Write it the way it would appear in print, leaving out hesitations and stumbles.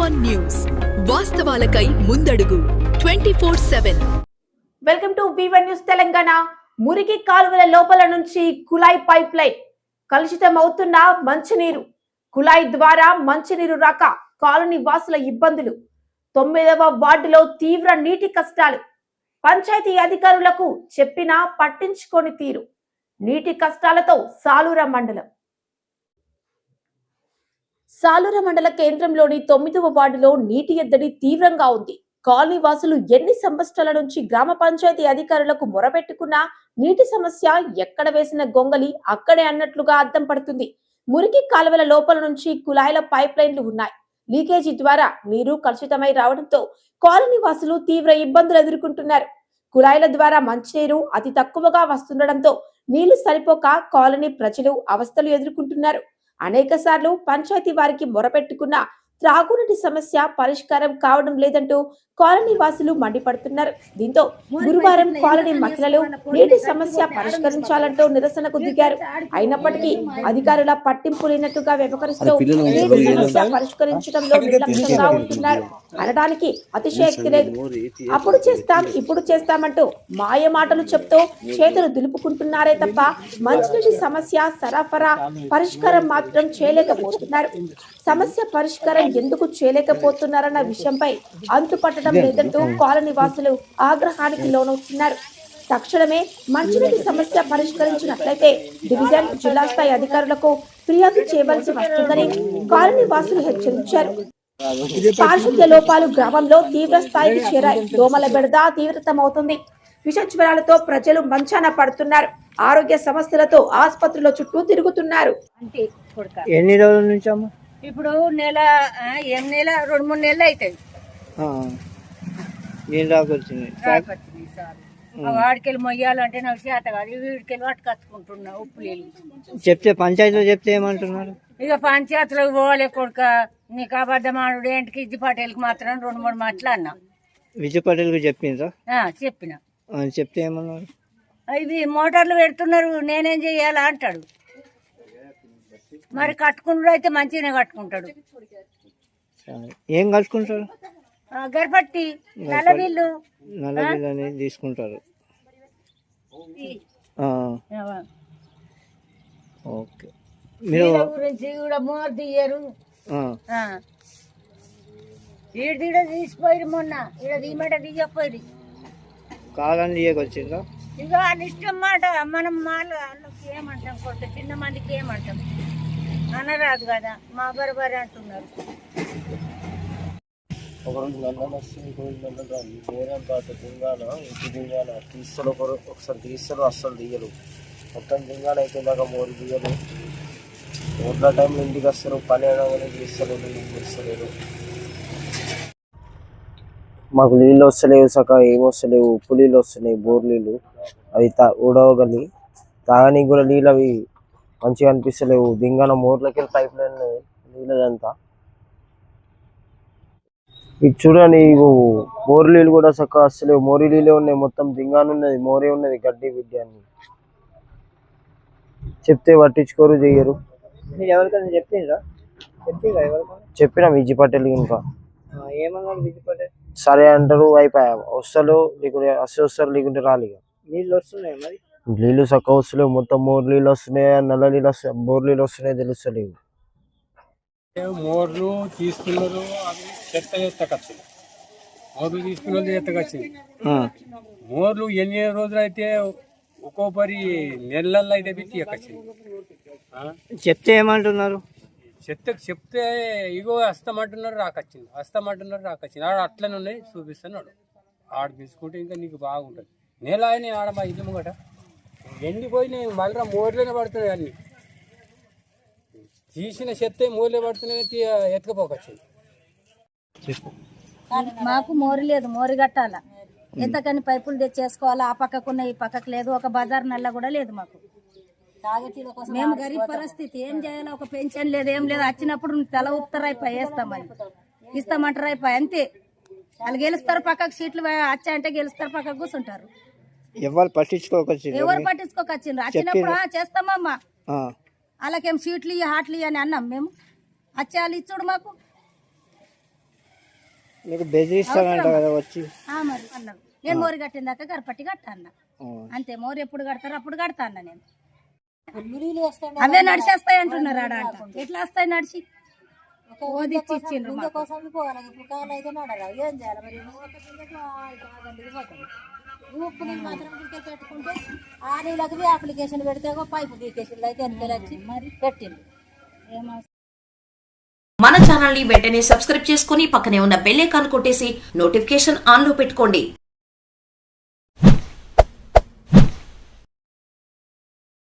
V1 news వాస్తవాలకై ముందడుగు 24/7. Welcome to V1 news Telangana. మురికి కాలువల లోపల నుంచి కుళాయి పైప్ లైన్ కలుషితమవుతున్న మంచినీరు, కుళాయి ద్వారా మంచినీరు రాక కాలనీ వాసుల ఇబ్బందులు. 9వ వార్డులో తీవ్ర నీటి కష్టాలు. పంచాయతీ అధికారులకు చెప్పినా పట్టించుకోని తీరు. నీటి కష్టాలతో సాలూర మండల కేంద్రంలోని 9వ వార్డులో నీటి ఎద్దడి తీవ్రంగా ఉంది. కాలనీ వాసులు ఎన్ని సంవత్సరాల నుంచి గ్రామ పంచాయతీ అధికారులకు మొరపెట్టుకున్నా నీటి సమస్య ఎక్కడ వేసిన గొంగలి అక్కడే అన్నట్లుగా అద్దం పడుతుంది. మురికి కాలువల లోపల నుంచి కుళాయిల పైప్ లైన్లు ఉన్నాయి. లీకేజీ ద్వారా నీరు కలుషితమై రావడంతో కాలనీ వాసులు తీవ్ర ఇబ్బందులు ఎదుర్కొంటున్నారు. కుళాయిల ద్వారా మంచినీరు అతి తక్కువగా వస్తుండటంతో నీళ్లు సరిపోక కాలనీ ప్రజలు అవస్థలు ఎదుర్కొంటున్నారు. అనేక సార్లు పంచాయతీ వారికి మొరపెట్టుకున్న త్రాగునీటి సమస్య పరిష్కారం కావడం లేదంటూ కాలనీ వాసులు మండిపడుతున్నారు. దీంతో గురువారం కాలనీ మహిళలు నీటి సమస్య పరిష్కరించాలంటూ నిరసనకు దిగారు. అయినప్పటికీ అధికారుల పట్టింపు లేనట్టుగా వ్యవహరిస్తూ నీటి సమస్య పరిష్కరించడంలో నిర్లక్ష్యంగా ఉంటున్నారు అనడానికి అతిశయోక్తి లేదు. అప్పుడు చేస్తాం ఇప్పుడు చేస్తామంటూ మాయ మాటలు చెప్తూ చేతులు దులుపుకుంటున్నారే తప్ప మంచినీటి సమస్య సరఫరా పరిష్కారం మాత్రం చేయలేకపోతున్నారు. సమస్య పరిష్కారం ఎందుకు చేయలేకపోతున్నారన్న విషయంపై అంతుపట్టడం లేదంటూ కాలనీ వాసులు ఆగ్రహానికి లోనవుతున్నారు. తక్షణమే మంచినీటి సమస్య పరిష్కరించినట్లయితే డివిజన్ జిల్లా స్థాయి అధికారులకు ఫిర్యాదు చేయవలసి వస్తుందని కాలనీ వాసులు హెచ్చరించారు. పారిశుద్ధ్య లోపాలు గ్రామంలో తీవ్ర స్థాయికి చేరాయి. దోమల బెడద తీవ్రతమవుతుంది. విష జ్వరాలతో ప్రజలు మంచాన పడుతున్నారు. ఆరోగ్య సమస్యలతో ఆసుపత్రుల చుట్టూ తిరుగుతున్నారు. ఎన్ని రోజుల నుంచి అమ్మా? ఇప్పుడు నెల 2-3 నెలలు అవుతాయి. ఏం రాకొచ్చింది వాడికెళ్ళి మొయ్యాలంటే నాకు చేత కాదు. వీడికెళ్ళి పట్టుకొచ్చుకుంటున్నా ఉప్పు నీళ్ళు. చెప్తే పంచాయతీలో చెప్తే ఏమంటున్నారు? ఇక పంచాయతీలోకి పోలే కొడుక, నీకు అబద్ధమానుడు ఏంటికి ఇజ్జి పటేల్కి మాత్రం 2-3 మాటలు అన్నా. విజయ్ పటేల్కి చెప్పిందా? చెప్పిన. చెప్తే ఏమన్నారు? ఇవి మోటార్లు పెడుతున్నారు, నేనేం చెయ్యాలా అంటాడు. మరి కట్టుకుంటాడు అయితే మంచిగానే కట్టుకుంటాడు. ఏం కట్టుకుంటాడు? గర్భట్టి నల్ల బిల్లు అనేది తీసుకుంటారు. ఓకే. మీరు గురించి కూడా మోర్ తీయరు. ఈడ తీసిపోయి మొన్న ఈడ తీయమంట తీయకపోయి కాలని తీయకొచ్చిందా? ఇక ఇష్టం మాట మనం వాళ్ళకి ఏమంటాం, కొత్త చిన్న మందికి ఏమంటాం అనరాదు కదా. మా బరబరి అంటున్నారు. ఒకరోజు నల్ల వస్తే ఇంకోరోజు నల్ల రాదు. నేరం కాదు దింగాన ఇంటి దింగాన తీస్తారు. ఒకసారి తీస్తారు, అస్సలు తీయరు. మొత్తం దింగాన అయిపోయినాక మోరు తీయరు. ఓట్ల టైంలో ఇంటికి వస్తారు, పని అయినా కానీ తీస్తారు, తీస్తలేరు. మాకు నీళ్ళు వస్తలేవు, సకా ఏమొస్తలేవు. ఉప్పు నీళ్ళు వస్తున్నాయి, బోర్ నీళ్ళు. అవి ఊడవగలి తాగనీకి కూడా నీళ్ళు అవి మంచిగా అనిపిస్తలేవు. దింగాన మోర్లకి పైప్ లైన్ నీళ్ళదంతా. ఇది చూడండి, మోరి నీళ్ళు కూడా చక్కగా వస్తలేవు. మోరి నీళ్ళే ఉన్నాయి, మొత్తం దింగాను ఉన్నది, మోరే ఉన్నది, గడ్డి బిడ్డి అని చెప్తే పట్టించుకోరు, చెయ్యరు. ఎవరికైనా చెప్పిందా? చెప్పినా విజయ్ పటేల్. ఇంకా ఏమన్నారు విజయ్ పటేల్? సరే అంటారు, అయిపోయా. వస్తారు లేకుంటే వస్తారు, లేకుంటే రాలిగా. నీళ్ళు వస్తున్నాయి మరి? నీళ్ళు చక్కగా వస్తలేవు. మొత్తం మోర్ నీళ్ళు వస్తున్నాయి, నల్ల నీళ్ళు వస్తాయి, బోర్ నీళ్ళు వస్తున్నాయి తెలుస్తలేవు. మోర్లు తీసుకున్నారు, అది ఎత్తకొచ్చింది. మోర్లు తీసుకున్నది ఎత్తకొచ్చింది. మోర్లు ఎన్ని రోజులు అయితే ఒక్కోపరి నెలల్లో అయితే పెట్టి ఎక్కొచ్చింది. చెప్తే ఏమంటున్నారు? చెప్తే ఇగో వస్తామంటున్నారు, రాకొచ్చింది. ఆడ అట్లనే ఉన్నాయి, చూపిస్తున్నాడు. ఆడ తీసుకుంటే ఇంకా నీకు బాగుంటుంది. నెల అయినా ఆడ మా ఇల్లు ముంగట ఎండిపోయినాయి. మళ్ళీ మోర్లోనే పడుతున్నాయి. అన్ని తీసిన చెత్త మోర్లే పడుతున్నాయి, ఎత్తుకపోకొచ్చింది. మాకు మోరు లేదు, మోరు కట్టాల. ఎంతకని పైపులు తెచ్చేసుకోవాలా. ఆ పక్కకున్న ఈ పక్కకు లేదు. ఒక బజార్ నల్ల కూడా లేదు మాకు. మేము గరీబ్ పరిస్థితి, ఏం చేయాలి? ఒక పెన్షన్ లేదు, ఏం లేదు. వచ్చినప్పుడు తల ఊపుతారైపోయి వేస్తామని ఇస్తామంటారైపోయి అంతే. వాళ్ళు గెలుస్తారు, పక్కకు సీట్లు వచ్చాయంటే గెలుస్తారు, పక్కకు కూర్చుంటారు. ఎవరు పట్టించుకోకొచ్చిండ్రు? వచ్చినప్పుడు చేస్తామమ్మా. అలాకేం సీట్లు హాట్లు అని అన్నాం మేము. వచ్చేయాలి ఇచ్చుడు మాకు. మీకు బెదిరిస్తానంట కదా వచ్చి. మరి అన్నారు నేను మోరి కట్టిన దాకా గరపట్టి కట్టా అన్న. ఆ. అంతే మోరి ఎప్పుడు కడతారో అప్పుడు కడతా అన్న నేను. అవే నడిచేస్తాయి అంటున్నారు ఆడ అంట. ఎట్లా వస్తాయి నడిచి ఓదిచ్చి ఇచ్చిండ్రు మాకు. ఉప్పు నీళ్ళు మాత్రం పెట్టుకుంటే ఆ నీళ్ళకి అప్లికేషన్ పెడితే పైపు తీకేసిండు అయితే ఎన్నికలు వచ్చి మరి పెట్టిండు. మన ఛానల్ ని వెంటనే సబ్స్క్రైబ్ చేసుకుని పక్కనే ఉన్న బెల్ ఐకాన్ కొట్టేసి నోటిఫికేషన్ ఆన్ లో పెట్టుకోండి.